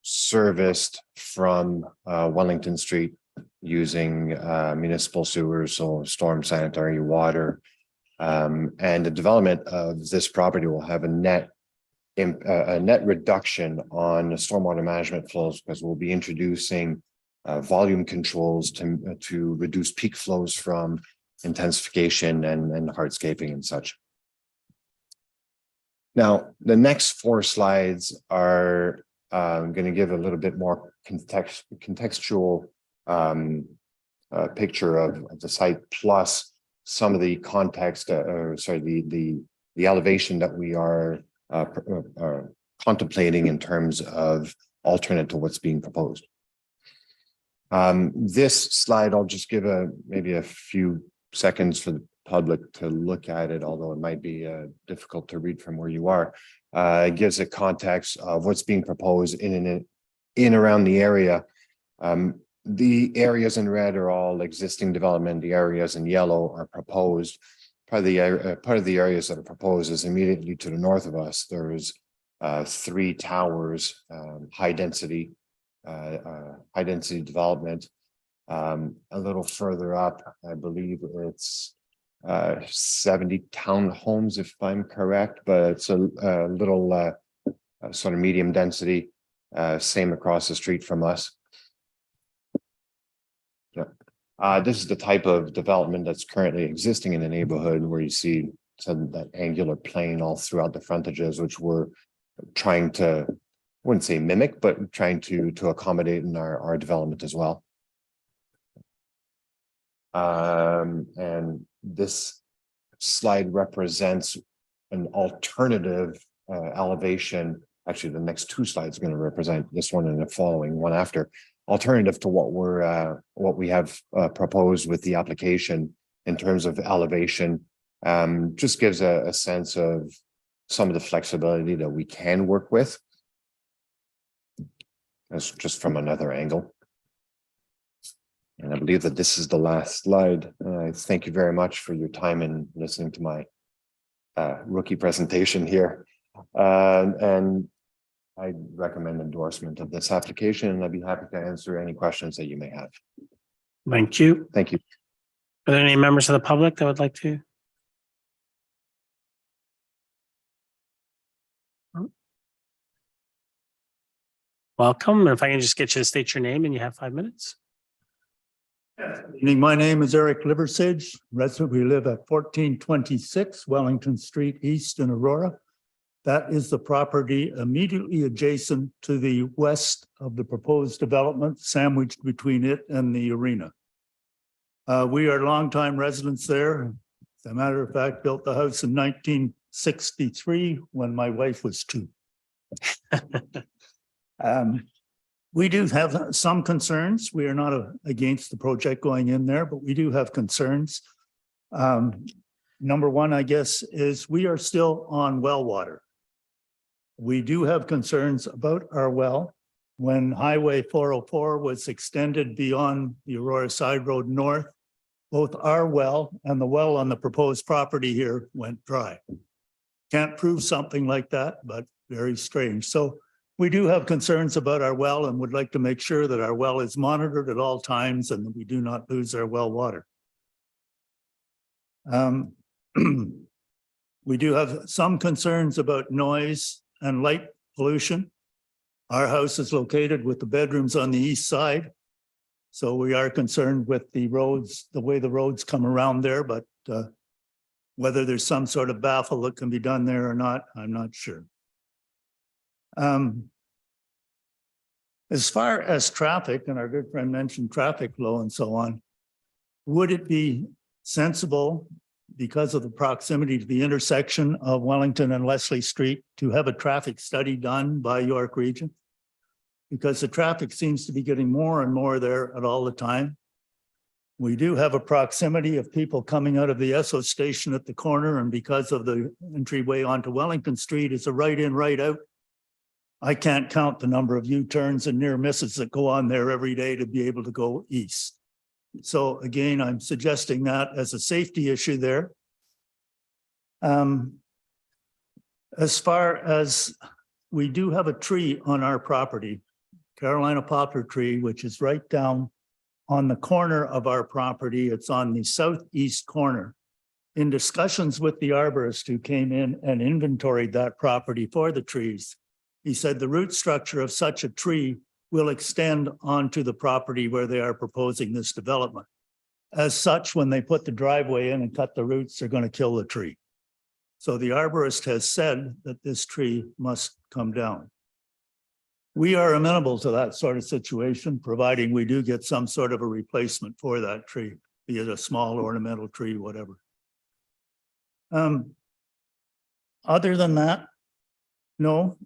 serviced from Wellington Street using municipal sewers, so storm sanitary water. And the development of this property will have a net reduction on the stormwater management flows, because we'll be introducing volume controls to reduce peak flows from intensification and hardscaping and such. Now, the next 4 slides are going to give a little bit more contextual picture of the site, plus some of the context, the elevation that we are contemplating in terms of alternate to what's being proposed. This slide, I'll just give maybe a few seconds for the public to look at it, although it might be difficult to read from where you are. It gives a context of what's being proposed in around the area. The areas in red are all existing development. The areas in yellow are proposed. Part of the areas that are proposed is immediately to the north of us. There's 3 towers, high density development. A little further up, I believe it's 70 townhomes, if I'm correct, but it's a little sort of medium density, same across the street from us. Yeah. This is the type of development that's currently existing in the neighborhood, where you see some that angular plane all throughout the frontages, which we're trying to, I wouldn't say mimic, but trying to accommodate in our development as well. And this slide represents an alternative elevation. Actually, the next two slides are going to represent this one and the following one after, alternative to what we have proposed with the application in terms of elevation. Just gives a sense of some of the flexibility that we can work with. That's just from another angle. And I believe that this is the last slide. Thank you very much for your time and listening to my rookie presentation here. And I recommend endorsement of this application, and I'd be happy to answer any questions that you may have. Thank you. Thank you. Are there any members of the public that would like to? Welcome. If I can just get you to state your name and you have 5 minutes. Evening. My name is Eric Liversidge, resident. We live at 1426 Wellington Street East in Aurora. That is the property immediately adjacent to the west of the proposed development, sandwiched between it and the arena. We are longtime residents there. As a matter of fact, built the house in 1963 when my wife was 2. We do have some concerns. We are not against the project going in there, but we do have concerns. Number one, I guess, is we are still on well water. We do have concerns about our well. When Highway 404 was extended beyond the Aurora Side Road North, both our well and the well on the proposed property here went dry. Can't prove something like that, but very strange. So we do have concerns about our well and would like to make sure that our well is monitored at all times and that we do not lose our well water. We do have some concerns about noise and light pollution. Our house is located with the bedrooms on the east side. So we are concerned with the roads, the way the roads come around there, but whether there's some sort of baffle that can be done there or not, I'm not sure. As far as traffic, and our good friend mentioned traffic flow and so on, would it be sensible, because of the proximity to the intersection of Wellington and Leslie Street, to have a traffic study done by York Region? Because the traffic seems to be getting more and more there at all the time. We do have a proximity of people coming out of the Esso station at the corner, and because of the entryway onto Wellington Street is a right in, right out. I can't count the number of U-turns and near misses that go on there every day to be able to go east. So again, I'm suggesting that as a safety issue there. As far as we do have a tree on our property, Carolina poplar tree, which is right down on the corner of our property. It's on the southeast corner. In discussions with the arborist who came in and inventoried that property for the trees, he said the root structure of such a tree will extend onto the property where they are proposing this development. As such, when they put the driveway in and cut the roots, they're going to kill the tree. So the arborist has said that this tree must come down. We are amenable to that sort of situation, providing we do get some sort of a replacement for that tree, be it a small ornamental tree, whatever. Other than that, no,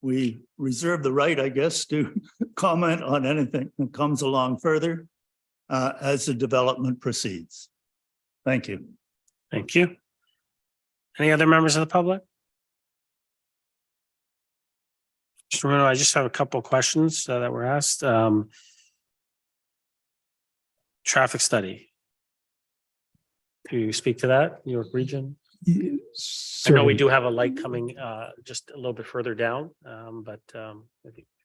we reserve the right, I guess, to comment on anything that comes along further as the development proceeds. Thank you. Thank you. Any other members of the public? Just remember, I just have a couple of questions that were asked. Traffic study. Can you speak to that, New York Region? I know we do have a light coming just a little bit further down, but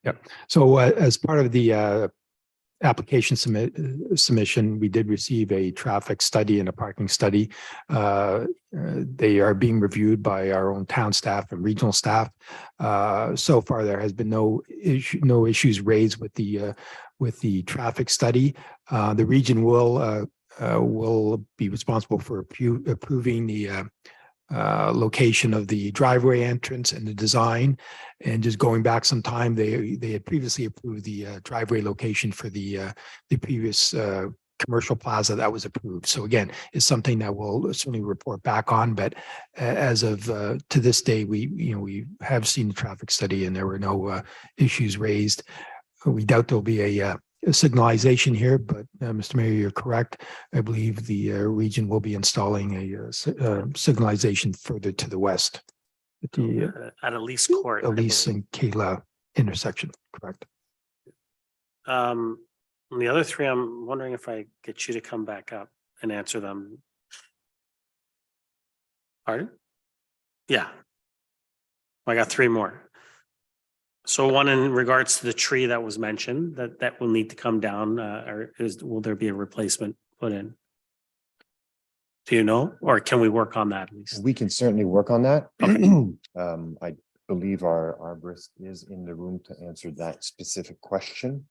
Yep. So as part of the application submission, we did receive a traffic study and a parking study. They are being reviewed by our own town staff and regional staff. So far, there has been no issues raised with the traffic study. The region will be responsible for approving the location of the driveway entrance and the design. And just going back some time, they had previously approved the driveway location for the previous commercial plaza that was approved. So again, it's something that we'll certainly report back on. But as of to this day, we have seen the traffic study and there were no issues raised. We doubt there'll be a signalization here, but Mr. Mayor, you're correct. I believe the region will be installing a signalization further to the west at the At Elise Court. I Elise believe. and Kayla intersection. Correct. The other three, I'm wondering if I get you to come back up and answer them. Pardon? Yeah. I got three more. So one in regards to the tree that was mentioned, that will need to come down, or will there be a replacement put in? Do you know, or can we work on that at least? We can certainly work on that. I believe our arborist is in the room to answer that specific question,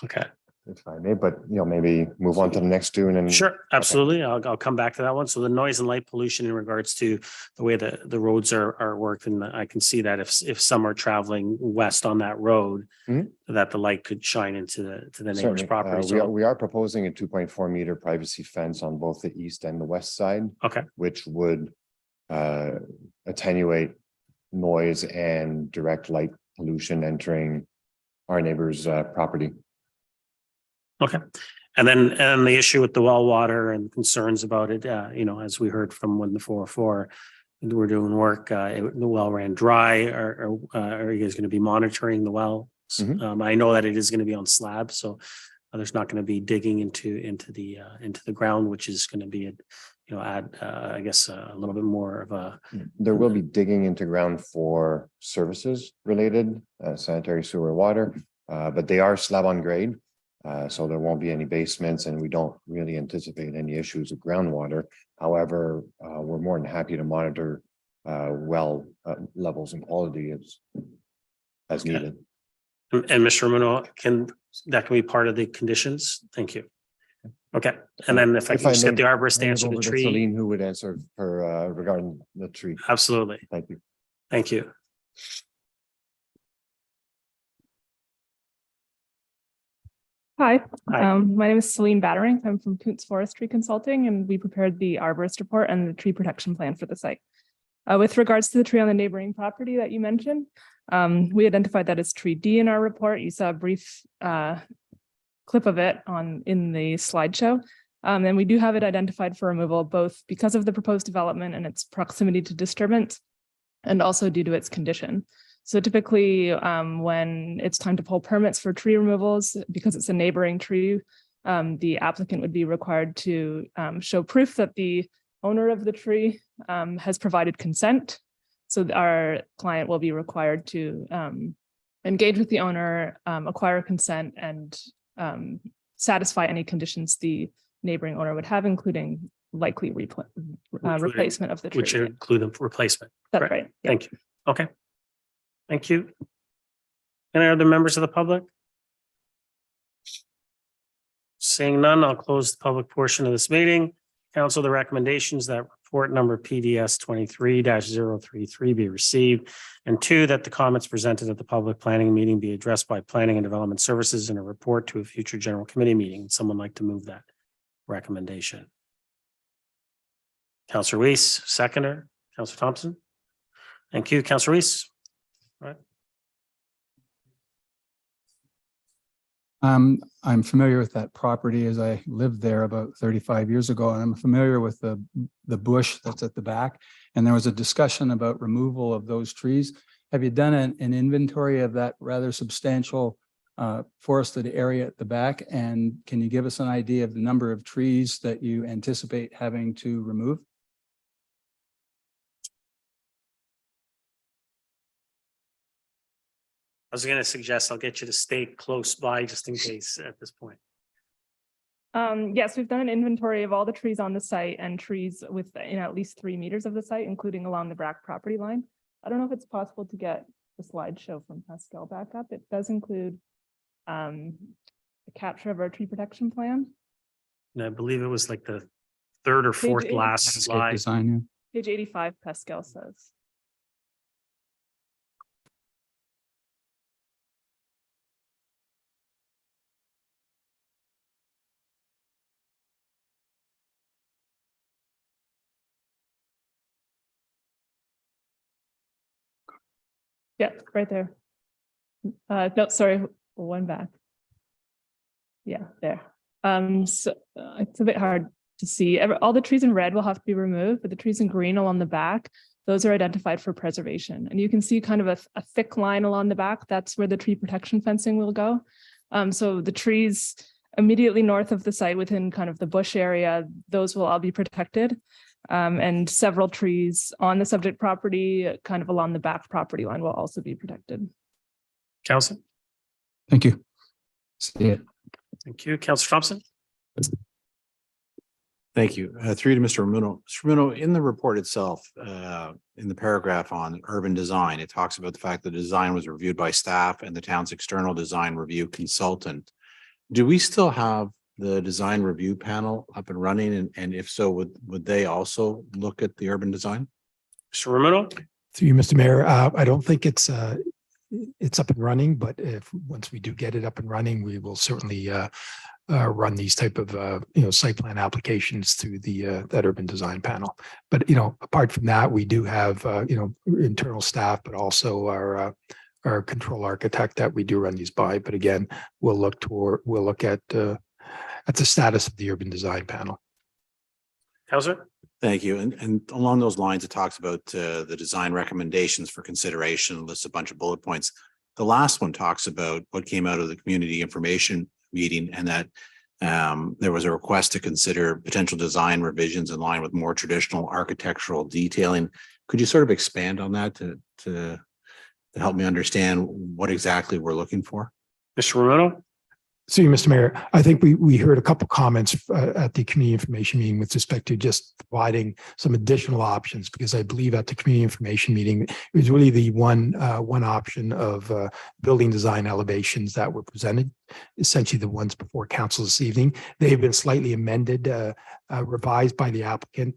Okay, if I may, but maybe move on to the next two and then. sure, absolutely. I'll come back to that one. So the noise and light pollution in regards to the way the roads are worked, and I can see that if some are traveling west on that road, Mhm. that the light could shine into the neighbor's Certainly. property. We are proposing a 2.4 meter privacy fence on both the east and the west side, Okay, which would attenuate noise and direct light pollution entering our neighbor's property. okay. And then, the issue with the well water and concerns about it, as we heard from when the 404, we're doing work, the well ran dry, or are you guys going to be monitoring the well? Mhm. I know that it is going to be on slab, so there's not going to be digging into the ground, which is going to be, add, I guess, a little bit more of a. There will be digging into ground for services related, sanitary sewer water, but they are slab on grade. So there won't be any basements and we don't really anticipate any issues with groundwater. However, we're more than happy to monitor well levels and quality as Okay. needed. And Mr. Romano, that can be part of the conditions? Thank you. Okay, and then if I can just get the arborist to answer the tree. Celine, who would answer for regarding the tree. Absolutely. Thank you. Thank you. Hi, Hi. my name is Celine Battering. I'm from Kuntz Forestry Consulting, and we prepared the arborist report and the tree protection plan for the site. With regards to the tree on the neighboring property that you mentioned, we identified that as tree D in our report. You saw a brief clip of it in the slideshow. And we do have it identified for removal, both because of the proposed development and its proximity to disturbance, and also due to its condition. So typically, when it's time to pull permits for tree removals, because it's a neighboring tree, the applicant would be required to show proof that the owner of the tree has provided consent. So our client will be required to engage with the owner, acquire consent, and satisfy any conditions the neighboring owner would have, including likely replacement of the tree. Which include the replacement. That's Correct. right. Yeah. Thank you. Okay. Thank you. Any other members of the public? Seeing none, I'll close the public portion of this meeting. Council, the recommendations that report number PDS 23-033 be received, and 2, that the comments presented at the public planning meeting be addressed by Planning and Development Services in a report to a future general committee meeting. Someone like to move that recommendation? Councillor Weiss, seconder. Councillor Thompson. Thank you, Councillor Weiss. I'm familiar with that property as I lived there about 35 years ago, and I'm familiar with the bush that's at the back. And there was a discussion about removal of those trees. Have you done an inventory of that rather substantial forested area at the back? And can you give us an idea of the number of trees that you anticipate having to remove? I was going to suggest I'll get you to stay close by just in case at this point. Yes, we've done an inventory of all the trees on the site and trees within at least 3 meters of the site, including along the back property line. I don't know if it's possible to get the slideshow from Pascal back up. It does include a capture of our tree protection plan. And I believe it was like the third or fourth eight. last Landscape slide. design, yeah. Page 85, Pascal says. Yeah, right there. No, sorry, one back. Yeah, there. So it's a bit hard to see. All the trees in red will have to be removed, but the trees in green along the back, those are identified for preservation. And you can see kind of a thick line along the back. That's where the tree protection fencing will go. So the trees immediately north of the site within kind of the bush area, those will all be protected. And several trees on the subject property, kind of along the back property line, will also be protected. Council. Thank you. See it. Thank you. Councillor Thompson. Thank you. Through to Mr. Ramuno. Mr. Ramuno, in the report itself, in the paragraph on urban design, it talks about the fact that the design was reviewed by staff and the town's external design review consultant. Do we still have the design review panel up and running? And if so, would they also look at the urban design? Mr. Ramuno. Through you, Mr. Mayor, I don't think it's up and running, but once we do get it up and running, we will certainly run these type of site plan applications through that urban design panel. But apart from that, we do have internal staff, but also our control architect that we do run these by. But again, we'll look at the status of the urban design panel. Councillor. Thank you. And along those lines, it talks about the design recommendations for consideration, lists a bunch of bullet points. The last one talks about what came out of the community information meeting, and that there was a request to consider potential design revisions in line with more traditional architectural detailing. Could you sort of expand on that to help me understand what exactly we're looking for? Mr. Ramuno. See, Mr. Mayor, I think we heard a couple comments at the community information meeting with respect to just providing some additional options, because I believe at the community information meeting, it was really the one option of building design elevations that were presented, essentially the ones before council this evening. They've been slightly amended, revised by the applicant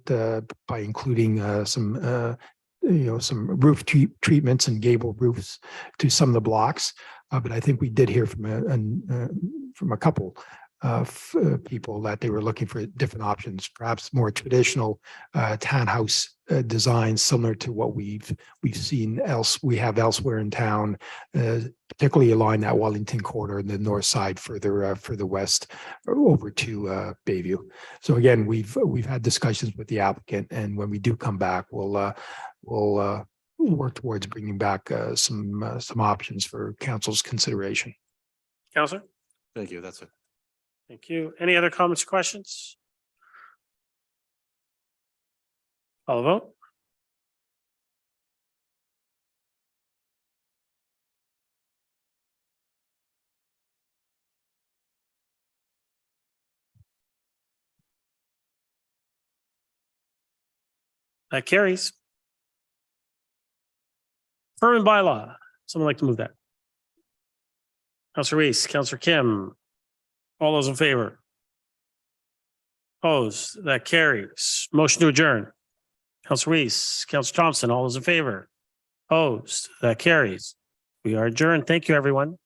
by including some roof treatments and gable roofs to some of the blocks. But I think we did hear from a couple of people that they were looking for different options, perhaps more traditional townhouse designs, similar to what we've seen elsewhere in town, particularly along that Wellington corridor in the north side, further west over to Bayview. So again, we've had discussions with the applicant, and when we do come back, we'll work towards bringing back some options for council's consideration. Councillor. Thank you. That's it. Thank you. Any other comments or questions? Call a vote. That carries. Permanent bylaw. Someone like to move that? Councillor Reese, Councillor Kim. All those in favor? Opposed? That carries. Motion to adjourn. Councillor Reese, Councillor Thompson, all those in favor? Opposed? That carries. We are adjourned. Thank you, everyone.